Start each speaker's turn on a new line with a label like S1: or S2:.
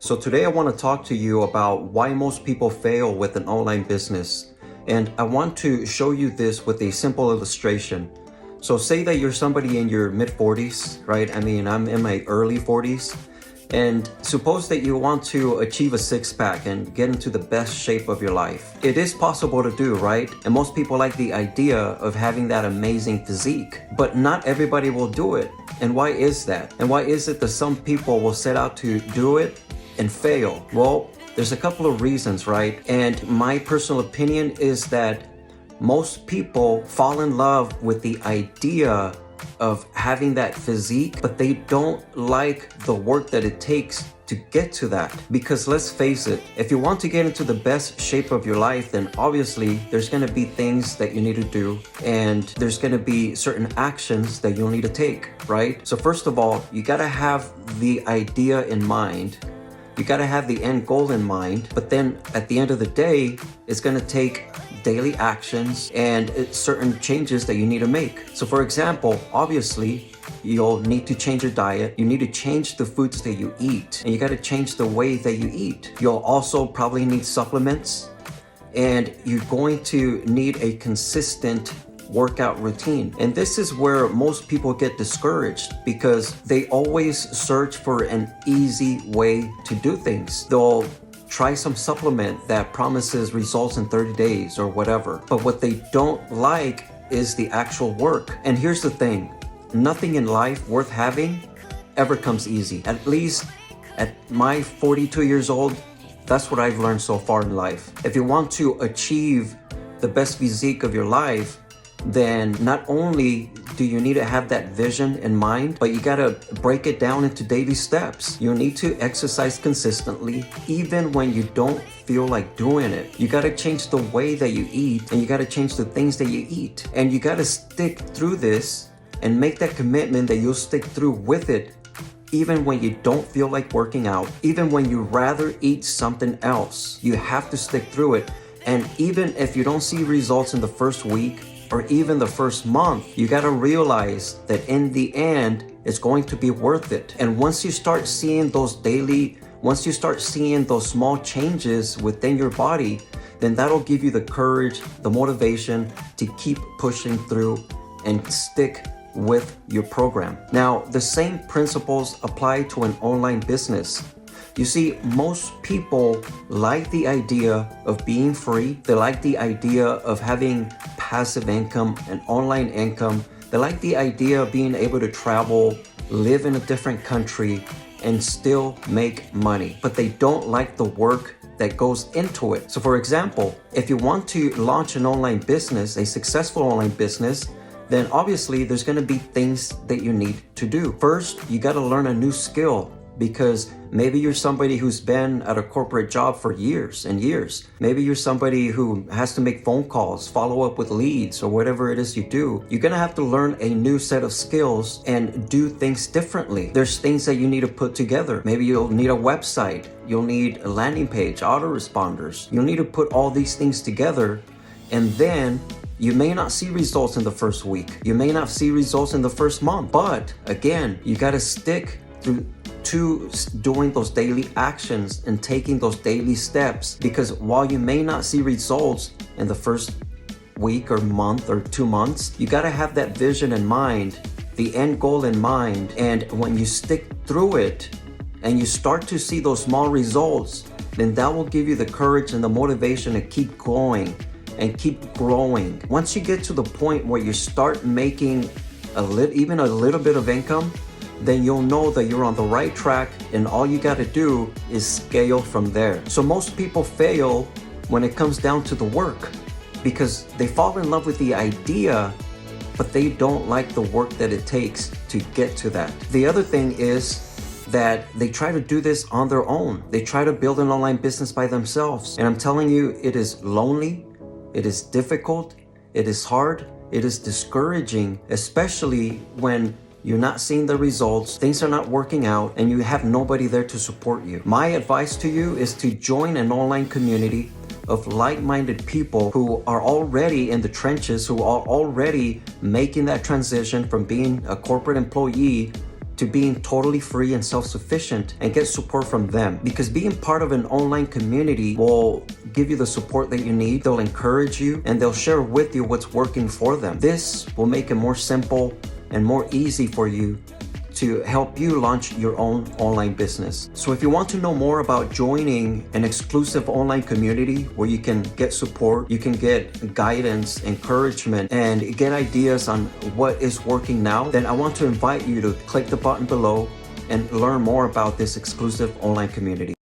S1: So today I want to talk to you about why most people fail with an online business. And I want to show you this with a simple illustration. So say that you're somebody in your mid 40s, right? I mean, I'm in my early 40s. And suppose that you want to achieve a six-pack and get into the best shape of your life. It is possible to do, right? And most people like the idea of having that amazing physique. But not everybody will do it. And why is that? And why is it that some people will set out to do it and fail? Well, there's a couple of reasons, right? And my personal opinion is that most people fall in love with the idea of having that physique, but they don't like the work that it takes to get to that. Because let's face it, if you want to get into the best shape of your life, then obviously there's going to be things that you need to do, and there's going to be certain actions that you'll need to take, right? So first of all, you got to have the idea in mind. You got to have the end goal in mind, but then at the end of the day, it's going to take daily actions and certain changes that you need to make. So for example, obviously, you'll need to change your diet. You need to change the foods that you eat, and you got to change the way that you eat. You'll also probably need supplements, and you're going to need a consistent workout routine. And this is where most people get discouraged because they always search for an easy way to do things. They'll try some supplement that promises results in 30 days or whatever. But what they don't like is the actual work. And here's the thing, nothing in life worth having ever comes easy. At least at my 42 years old, that's what I've learned so far in life. If you want to achieve the best physique of your life, then not only do you need to have that vision in mind, but you gotta break it down into daily steps. You need to exercise consistently, even when you don't feel like doing it. You gotta change the way that you eat, and you gotta change the things that you eat. And you gotta stick through this and make that commitment that you'll stick through with it, even when you don't feel like working out, even when you rather eat something else. You have to stick through it. And even if you don't see results in the first week, or even the first month, you gotta realize that in the end, it's going to be worth it. And once you start seeing those small changes within your body, then that'll give you the courage, the motivation to keep pushing through and stick with your program. Now, the same principles apply to an online business. You see, most people like the idea of being free. They like the idea of having passive income and online income. They like the idea of being able to travel, live in a different country, and still make money. But they don't like the work that goes into it. So for example, if you want to launch an online business, a successful online business, then obviously there's gonna be things that you need to do. First, you gotta learn a new skill, because maybe you're somebody who's been at a corporate job for years and years. Maybe you're somebody who has to make phone calls, follow up with leads, or whatever it is you do. You're gonna have to learn a new set of skills and do things differently. There's things that you need to put together. Maybe you'll need a website. You'll need a landing page, autoresponders. You'll need to put all these things together, and then you may not see results in the first week. You may not see results in the first month. But again, you gotta stick to doing those daily actions and taking those daily steps, because while you may not see results in the first week or month or 2 months, you got to have that vision in mind, the end goal in mind. And when you stick through it and you start to see those small results, then that will give you the courage and the motivation to keep going and keep growing. Once you get to the point where you start making even a little bit of income, then you'll know that you're on the right track, and all you got to do is scale from there. So most people fail when it comes down to the work, because they fall in love with the idea, but they don't like the work that it takes to get to that. The other thing is that they try to do this on their own. They try to build an online business by themselves. And I'm telling you, it is lonely, it is difficult, it is hard, it is discouraging, especially when you're not seeing the results, things are not working out, and you have nobody there to support you. My advice to you is to join an online community of like-minded people who are already in the trenches, who are already making that transition from being a corporate employee to being totally free and self-sufficient and get support from them. Because being part of an online community will give you the support that you need. They'll encourage you and they'll share with you what's working for them. This will make it more simple and more easy for you to help you launch your own online business. So if you want to know more about joining an exclusive online community where you can get support, you can get guidance, encouragement, and get ideas on what is working now, then I want to invite you to click the button below and learn more about this exclusive online community.